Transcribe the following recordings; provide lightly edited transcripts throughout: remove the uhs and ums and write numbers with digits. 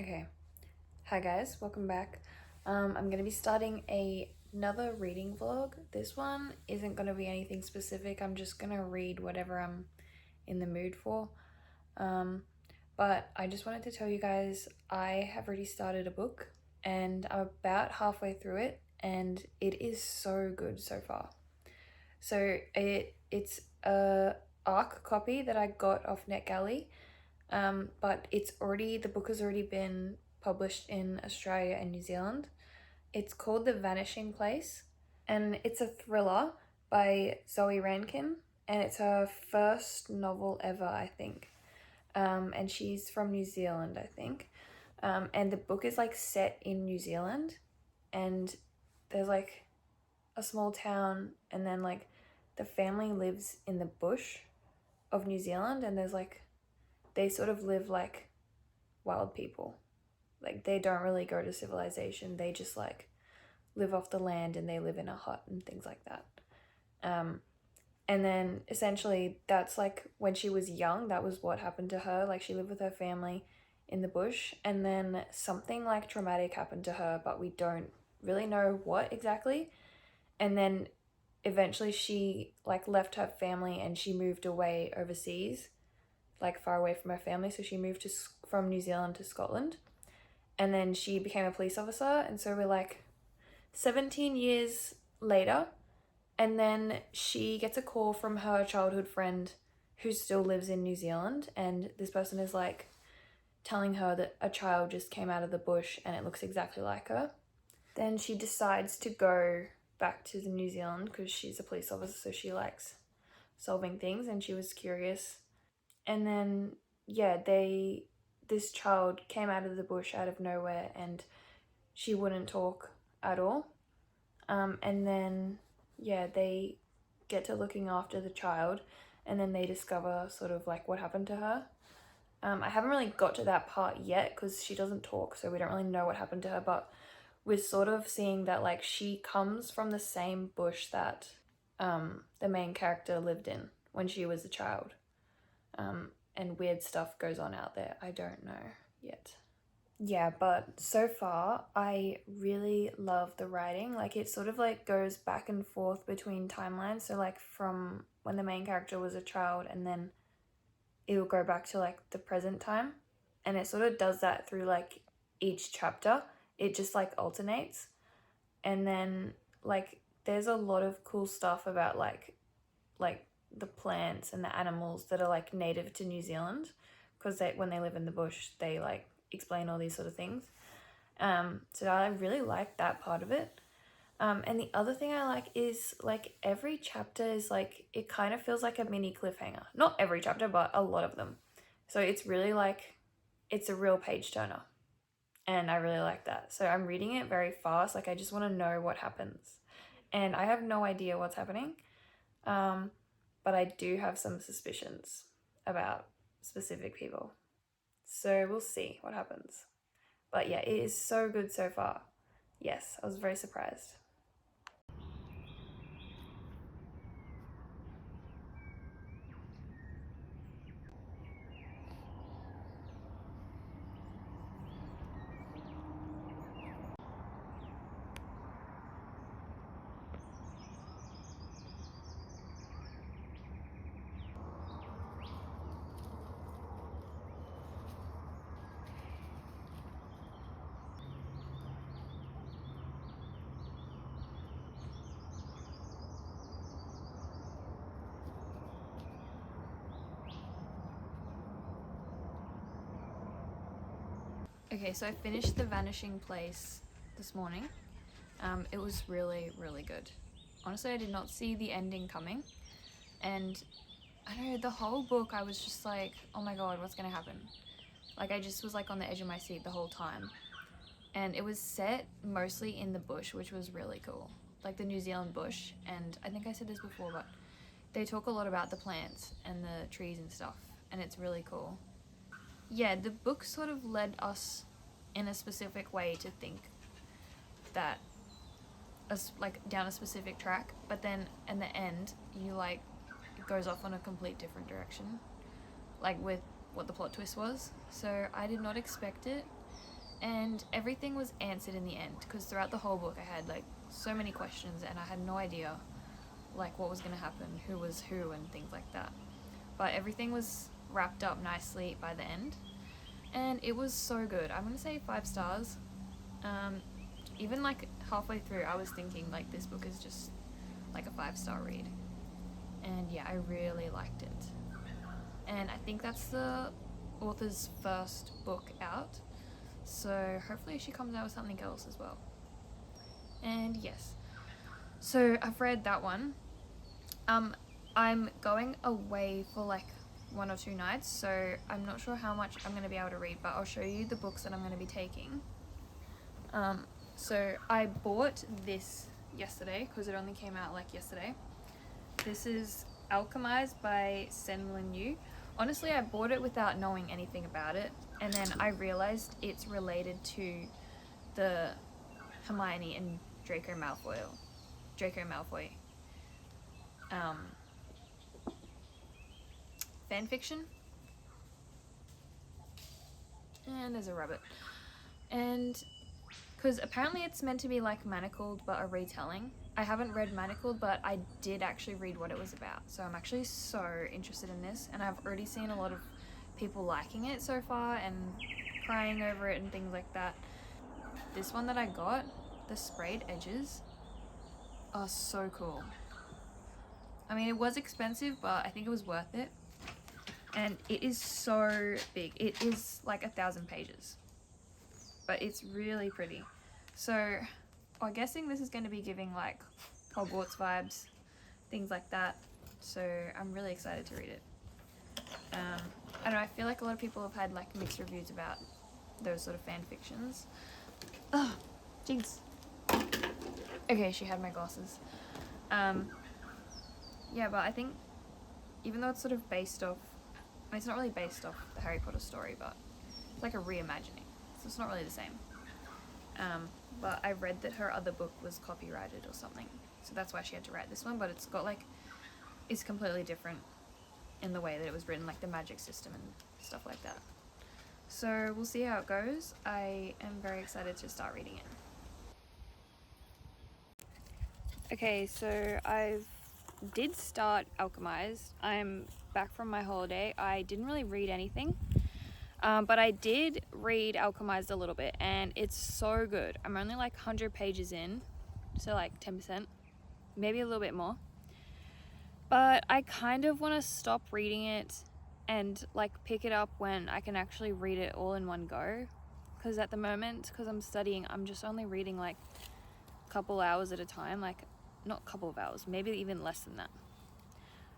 Okay, hi guys, welcome back. I'm going to be starting another reading vlog. This one isn't going to be anything specific. I'm just going to read whatever I'm in the mood for. But I just wanted to tell you guys I have already started a book and I'm about halfway through it and it is so good so far. So it's a ARC copy that I got off Netgalley. But the book has already been published in Australia and New Zealand. It's called The Vanishing Place, and it's a thriller by Zoe Rankin, and it's her first novel ever, I think. And she's from New Zealand, I think. And the book is like set in New Zealand, and there's like a small town, and then like the family lives in the bush of New Zealand, and they sort of live like wild people. Like they don't really go to civilization. They just like live off the land and they live in a hut and things like that. And then essentially that's like when she was young, that was what happened to her. Like she lived with her family in the bush and then something like traumatic happened to her, but we don't really know what exactly. And then eventually she like left her family and she moved away overseas, like far away from her family. So she moved from New Zealand to Scotland, and then she became a police officer. And so we're like 17 years later, and then she gets a call from her childhood friend who still lives in New Zealand, and this person is like telling her that a child just came out of the bush and it looks exactly like her. Then she decides to go back to the New Zealand because she's a police officer, so she likes solving things and she was curious. And then this child came out of the bush out of nowhere and she wouldn't talk at all. And then they get to looking after the child, and then they discover sort of like what happened to her. I haven't really got to that part yet because she doesn't talk, so we don't really know what happened to her, but we're sort of seeing that like she comes from the same bush that the main character lived in when she was a child. And weird stuff goes on out there. I don't know yet. Yeah, but so far I really love the writing. Like it sort of like goes back and forth between timelines. So like from when the main character was a child and then it'll go back to like the present time. And it sort of does that through like each chapter. It just like alternates. And then like there's a lot of cool stuff about like the plants and the animals that are like native to New Zealand, because when they live in the bush they like explain all these sort of things. So I really like that part of it. And the other thing I like is like every chapter is like, it kind of feels like a mini cliffhanger. Not every chapter, but a lot of them. So it's really like, it's a real page turner. And I really like that. So I'm reading it very fast. Like I just want to know what happens. And I have no idea what's happening. But I do have some suspicions about specific people. So we'll see what happens. But yeah, it is so good so far. Yes, I was very surprised. Okay, so I finished The Vanishing Place this morning. It was really, really good. Honestly, I did not see the ending coming. And I don't know, the whole book I was just like, oh my god, what's gonna happen? Like I just was like on the edge of my seat the whole time. And it was set mostly in the bush, which was really cool. Like the New Zealand bush. And I think I said this before, but they talk a lot about the plants and the trees and stuff. And it's really cool. Yeah, the book sort of led us in a specific way to think that like down a specific track, but then in the end you like it goes off on a complete different direction, like with what the plot twist was. So I did not expect it, and everything was answered in the end, because throughout the whole book I had like so many questions and I had no idea like what was going to happen, who was who and things like that. But everything was wrapped up nicely by the end, and it was so good. I'm going to say 5 stars. Even like halfway through I was thinking like this book is just like a 5-star read. And yeah, I really liked it. And I think that's the author's first book out, so hopefully she comes out with something else as well. And yes, so I've read that one. I'm going away for like 1 or 2 nights, so I'm not sure how much I'm going to be able to read, but I'll show you the books that I'm going to be taking. So I bought this yesterday because it only came out like yesterday. This is Alchemized by Senlin Yu. Honestly, I bought it without knowing anything about it, and then I realized it's related to the Hermione and Draco Malfoy fanfiction. And there's a rabbit. And because apparently it's meant to be like Manacled but a retelling. I haven't read Manacled, but I did actually read what it was about, so I'm actually so interested in this, and I've already seen a lot of people liking it so far and crying over it and things like that. This one that I got, the sprayed edges are so cool. I mean, it was expensive, but I think it was worth it. And it is so big. It is like 1,000 pages, but it's really pretty. So I'm guessing this is going to be giving like Hogwarts vibes, things like that. So I'm really excited to read it. I don't know, I feel like a lot of people have had like mixed reviews about those sort of fan fictions. Oh, jinx. Okay, she had my glasses. Yeah, but I think even though it's sort of based off, I mean, it's not really based off the Harry Potter story, but it's like a reimagining, so it's not really the same. But I read that her other book was copyrighted or something, so that's why she had to write this one, but it's got like, it's completely different in the way that it was written, like the magic system and stuff like that. So we'll see how it goes. I am very excited to start reading it. Okay, so I did start Alchemized. I'm back from my holiday. I didn't really read anything, but I did read Alchemized a little bit, and it's so good. I'm only like 100 pages in, so like 10%, maybe a little bit more. But I kind of want to stop reading it and like pick it up when I can actually read it all in one go, because at the moment, because I'm studying, I'm just only reading like a couple hours at a time, like not a couple of hours, maybe even less than that.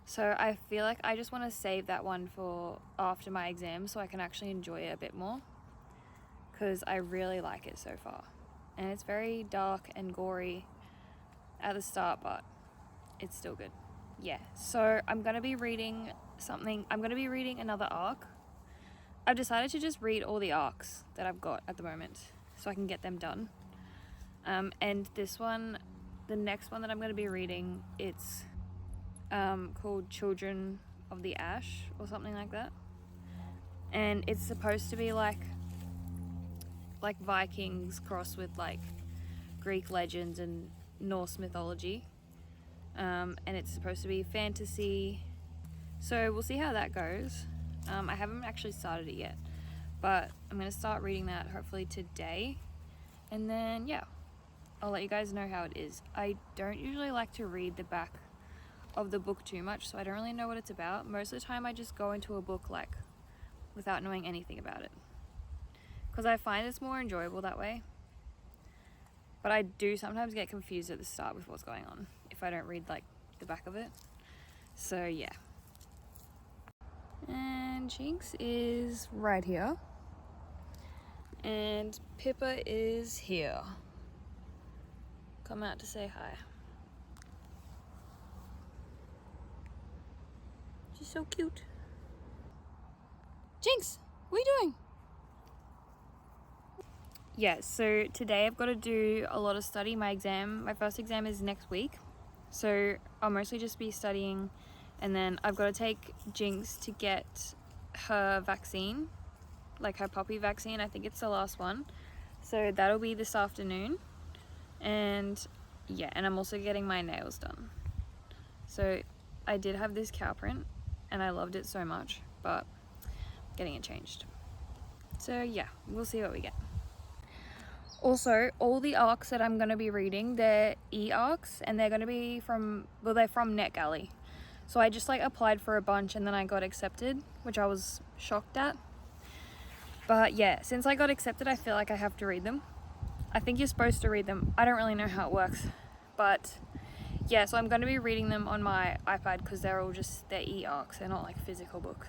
So I feel like I just want to save that one for after my exam so I can actually enjoy it a bit more, because I really like it so far. And it's very dark and gory at the start, but it's still good. Yeah, so I'm going to be reading another arc. I've decided to just read all the arcs that I've got at the moment so I can get them done. And this one, the next one that I'm going to be reading, it's called Children of the Ash or something like that. And it's supposed to be like Vikings crossed with like Greek legends and Norse mythology. And it's supposed to be fantasy. So we'll see how that goes. I haven't actually started it yet, but I'm going to start reading that hopefully today. And then, yeah, I'll let you guys know how it is. I don't usually like to read the back of the book too much, so I don't really know what it's about. Most of the time I just go into a book like without knowing anything about it, because I find it's more enjoyable that way. But I do sometimes get confused at the start with what's going on if I don't read like the back of it. So yeah. And Jinx is right here. And Pippa is here. Come out to say hi. She's so cute. Jinx, what are you doing? Yeah, so today I've got to do a lot of study. My first exam is next week. So I'll mostly just be studying, and then I've got to take Jinx to get her vaccine, like her puppy vaccine. I think it's the last one. So that'll be this afternoon. And yeah, and I'm also getting my nails done. So I did have this cow print and I loved it so much, but getting it changed. So yeah, we'll see what we get. Also, all the ARCs that I'm going to be reading, they're eARCs, and they're going to be they're from Netgalley. So I just like applied for a bunch and then I got accepted, which I was shocked at. But yeah, since I got accepted, I feel like I have to read them. I think you're supposed to read them. I don't really know how it works, but yeah, so I'm going to be reading them on my iPad because they're eARCs, they're not like physical books.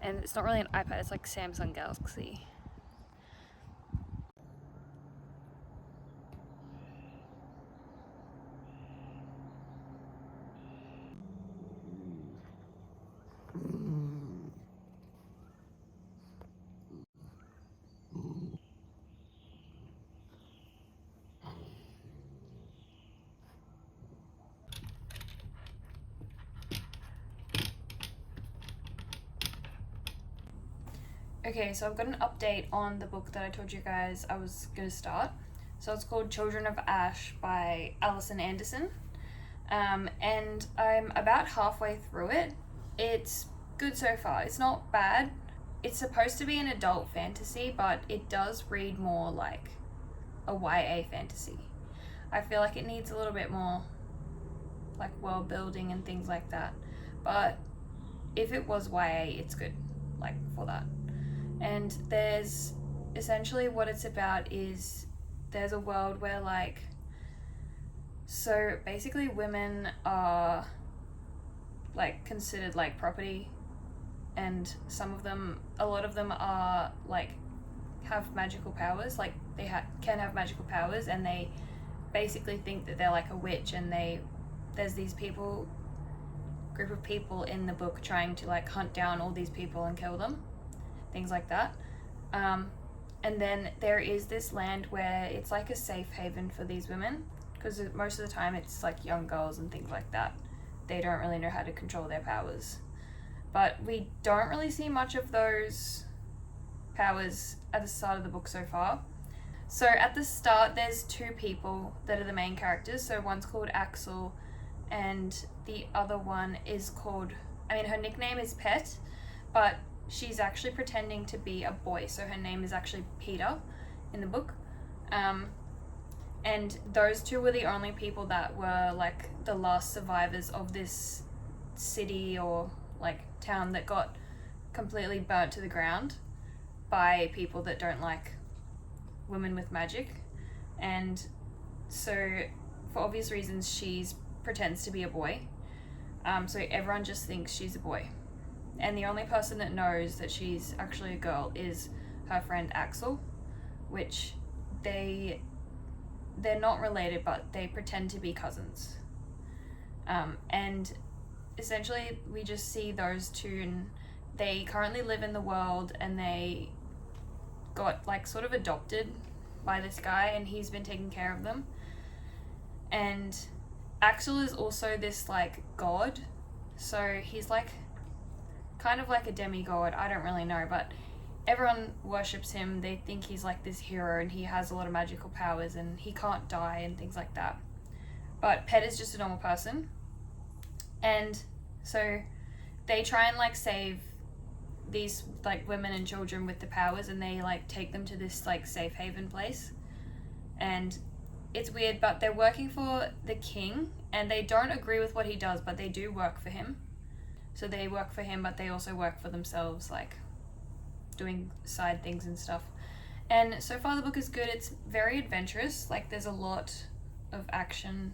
And it's not really an iPad, it's like Samsung Galaxy. Okay, so I've got an update on the book that I told you guys I was going to start. So it's called Children of Ash by Allison. And I'm about halfway through it. It's good so far. It's not bad. It's supposed to be an adult fantasy, but it does read more like a YA fantasy. I feel like it needs a little bit more like world building and things like that. But if it was YA, it's good like for that. And there's essentially what it's about is there's a world where like, so basically women are like considered like property, and a lot of them are like have magical powers, like they can have magical powers, and they basically think that they're like a witch, and there's these group of people in the book trying to like hunt down all these people and kill them, things like that. And then there is this land where it's like a safe haven for these women, because most of the time it's like young girls and things like that. They don't really know how to control their powers. But we don't really see much of those powers at the start of the book so far. So at the start, there's two people that are the main characters. So one's called Axel, and the other one is called, her nickname is Pet, but she's actually pretending to be a boy, so her name is actually Peter in the book. And those two were the only people that were like the last survivors of this city or like town that got completely burnt to the ground by people that don't like women with magic. And so for obvious reasons she pretends to be a boy, so everyone just thinks she's a boy, and the only person that knows that she's actually a girl is her friend Axel, which they're not related, but they pretend to be cousins. And essentially we just see those two, and they currently live in the world, and they got like sort of adopted by this guy, and he's been taking care of them. And Axel is also this like god, so he's like kind of like a demigod, I don't really know, but everyone worships him. They think he's like this hero, and he has a lot of magical powers, and he can't die and things like that. But Pet is just a normal person, and so they try and like save these like women and children with the powers, and they like take them to this like safe haven place. And it's weird, but they're working for the king, and they don't agree with what he does, but they do work for him. So they work for him, but they also work for themselves, like doing side things and stuff. And so far the book is good. It's very adventurous. Like there's a lot of action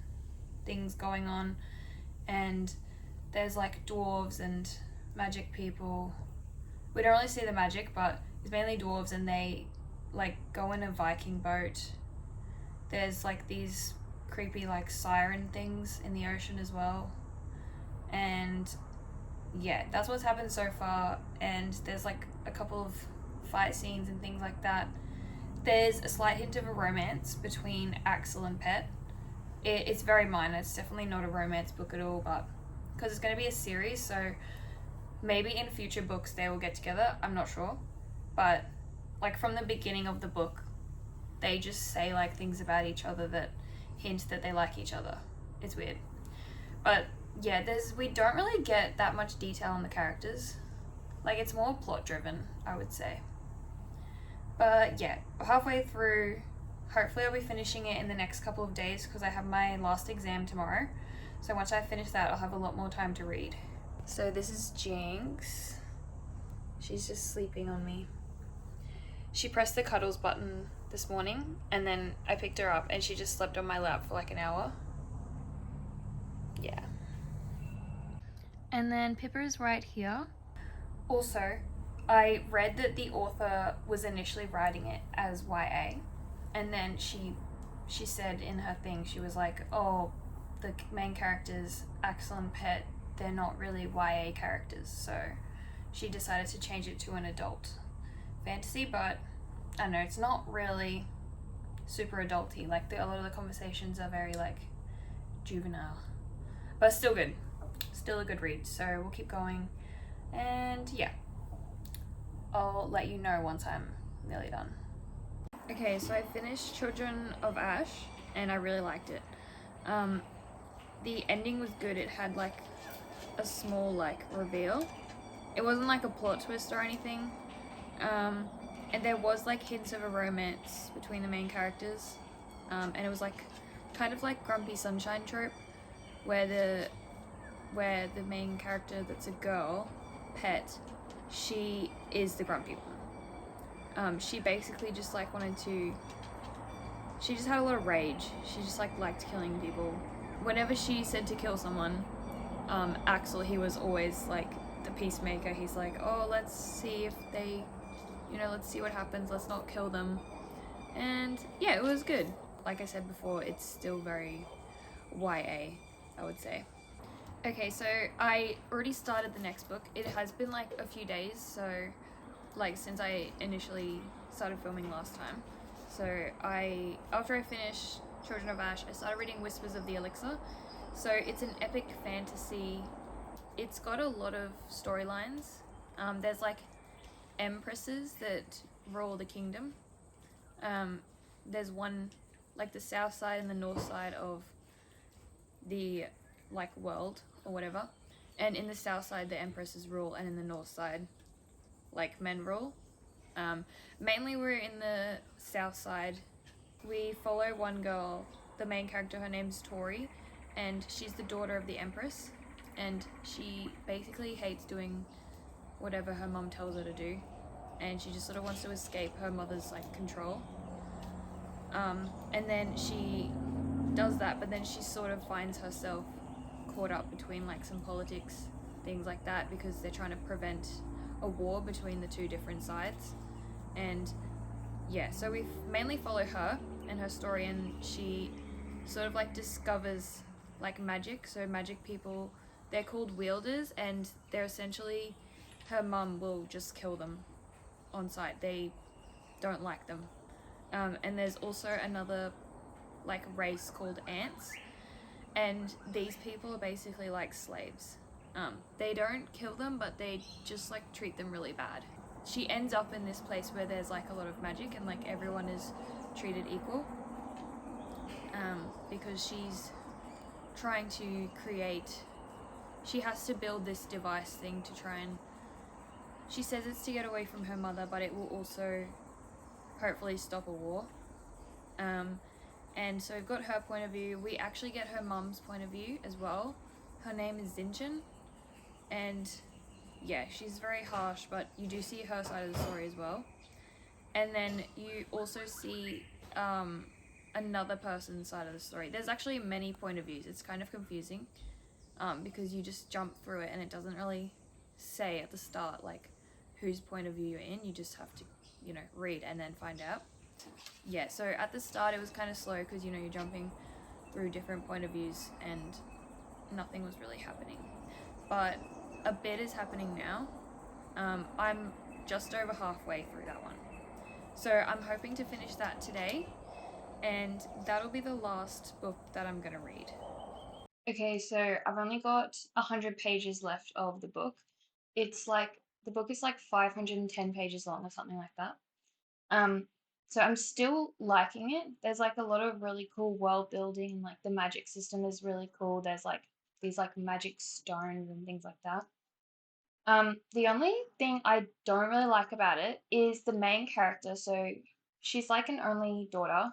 things going on, and there's like dwarves and magic people. We don't really see the magic, but it's mainly dwarves, and they like go in a Viking boat. There's like these creepy like siren things in the ocean as well. And yeah, that's what's happened so far. And there's like a couple of fight scenes and things like that. There's a slight hint of a romance between Axel and Pet. It's very minor. It's definitely not a romance book at all, but because it's going to be a series, so maybe in future books they will get together. I'm not sure, but like from the beginning of the book, they just say like things about each other that hint that they like each other. It's weird. But yeah, we don't really get that much detail on the characters. Like, it's more plot driven, I would say. But yeah, halfway through. Hopefully I'll be finishing it in the next couple of days because I have my last exam tomorrow. So once I finish that, I'll have a lot more time to read. So this is Jinx. She's just sleeping on me. She pressed the cuddles button this morning, and then I picked her up and she just slept on my lap for like an hour. Yeah. And then Pippa's right here. Also, I read that the author was initially writing it as YA, and then she said in her thing, she was like, oh, the main characters, Axel and Pet, they're not really YA characters, so she decided to change it to an adult fantasy. But I don't know, it's not really super adulty. Like, a lot of the conversations are very like juvenile, but still good, still a good read. So we'll keep going, and yeah, I'll let you know once I'm nearly done. Okay, so I finished Children of Ash and I really liked it. The ending was good. It had like a small like reveal. It wasn't like a plot twist or anything. And there was like hints of a romance between the main characters. And it was like kind of like Grumpy Sunshine trope, where the main character that's a girl, Pet, she is the grumpy one. She basically just like she just had a lot of rage. She just like liked killing people. Whenever she said to kill someone, Axel, he was always like the peacemaker. He's like, oh, let's see if they, let's see what happens. Let's not kill them. And yeah, it was good. Like I said before, it's still very YA, I would say. Okay, so I already started the next book. It has been like a few days, so like since I initially started filming last time. So after I finished Children of Ash, I started reading Whispers of the Elixir. So it's an epic fantasy. It's got a lot of storylines. There's like empresses that rule the kingdom. There's one, like the south side and the north side of the like world or whatever, and in the south side the empresses rule, and in the north side like men rule. Mainly we're in the south side. We follow one girl, the main character. Her name's Tori, and she's the daughter of the empress, and she basically hates doing whatever her mom tells her to do, and she just sort of wants to escape her mother's like control. And then she does that, but then she sort of finds herself caught up between like some politics, things like that, because they're trying to prevent a war between the two different sides. And yeah, so we mainly follow her and her story, and she sort of like discovers like magic. So magic people, they're called wielders, and they're essentially, her mum will just kill them on sight. They don't like them. And there's also another like race called ants, and these people are basically like slaves. They don't kill them, but they just like treat them really bad. She ends up in this place where there's like a lot of magic and like everyone is treated equal, because she's trying to she has to build this device thing to try and, she says it's to get away from her mother, but it will also hopefully stop a war. And so we've got her point of view. We actually get her mum's point of view as well. Her name is Zinchen, and yeah, she's very harsh, but you do see her side of the story as well. And then you also see another person's side of the story. There's actually many point of views. It's kind of confusing, because you just jump through it and it doesn't really say at the start like whose point of view you're in. You just have to, read and then find out. Yeah, so at the start it was kind of slow because you're jumping through different point of views and nothing was really happening, but a bit is happening now. I'm just over halfway through that one, so I'm hoping to finish that today, and that'll be the last book that I'm gonna read. Okay, so I've only got 100 pages left of the book. It's like, the book is like 510 pages long or something like that. So I'm still liking it. There's like a lot of really cool world building, and like the magic system is really cool. There's like these like magic stones and things like that. The only thing I don't really like about it is the main character. So she's like an only daughter,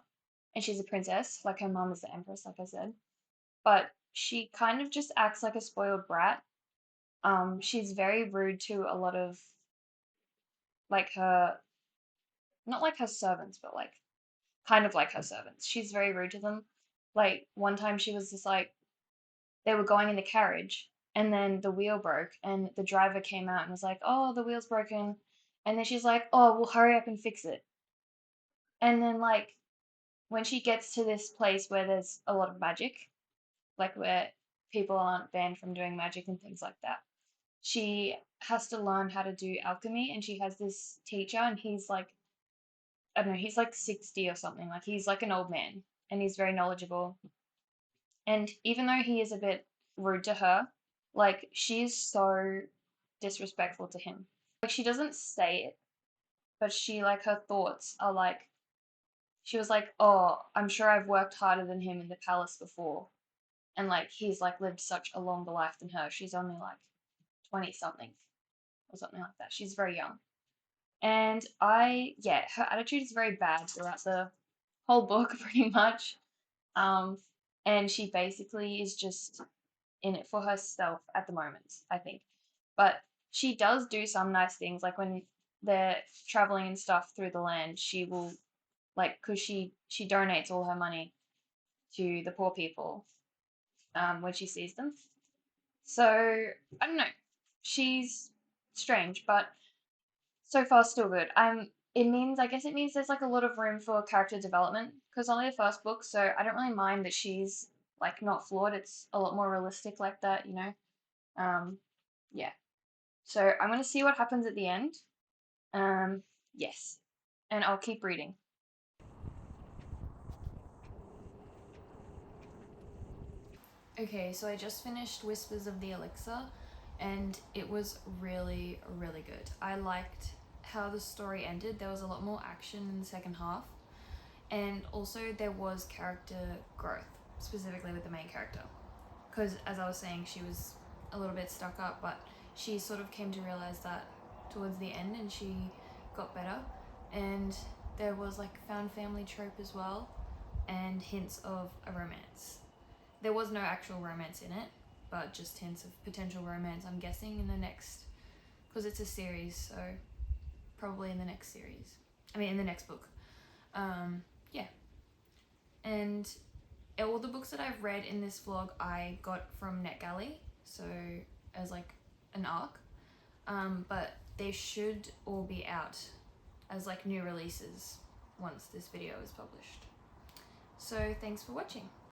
and she's a princess. Like her mom is the empress, like I said. But she kind of just acts like a spoiled brat. She's very rude to a lot of like her, not like her servants, but like kind of like her servants. She's very rude to them. Like one time she was just like, they were going in the carriage and then the wheel broke and the driver came out and was like, "Oh, the wheel's broken." And then she's like, "Oh, we'll hurry up and fix it." And then like when she gets to this place where there's a lot of magic, like where people aren't banned from doing magic and things like that, she has to learn how to do alchemy, and she has this teacher, and he's like, I don't know, he's like 60 or something. Like he's like an old man and he's very knowledgeable. And even though he is a bit rude to her, like she's so disrespectful to him. Like she doesn't say it, but she like her thoughts are like, she was like, "Oh, I'm sure I've worked harder than him in the palace before." And like he's like lived such a longer life than her. She's only like 20 something or something like that. She's very young. And yeah, her attitude is very bad throughout the whole book, pretty much. Um, and she basically is just in it for herself at the moment, I think. But she does do some nice things, like when they're traveling and stuff through the land, she will like, because she donates all her money to the poor people when she sees them. So I don't know. She's strange, but so far still good. It means, I guess it means there's like a lot of room for character development because only the first book, so I don't really mind that she's like not flawed. It's a lot more realistic like that, you know. Um, yeah. So I'm gonna see what happens at the end. Um, yes, and I'll keep reading. Okay, so I just finished Whispers of the Elixir, and it was really, really good. I liked how the story ended. There was a lot more action in the second half, and also there was character growth, specifically with the main character. Because, as I was saying, she was a little bit stuck up, but she sort of came to realize that towards the end, and she got better. And there was like found family trope as well, and hints of a romance. There was no actual romance in it, but just hints of potential romance, I'm guessing, in the next, because it's a series, so probably in the next series. I mean, in the next book. Yeah. And all the books that I've read in this vlog, I got from Netgalley, so as like an ARC. But they should all be out as like new releases once this video is published. So thanks for watching.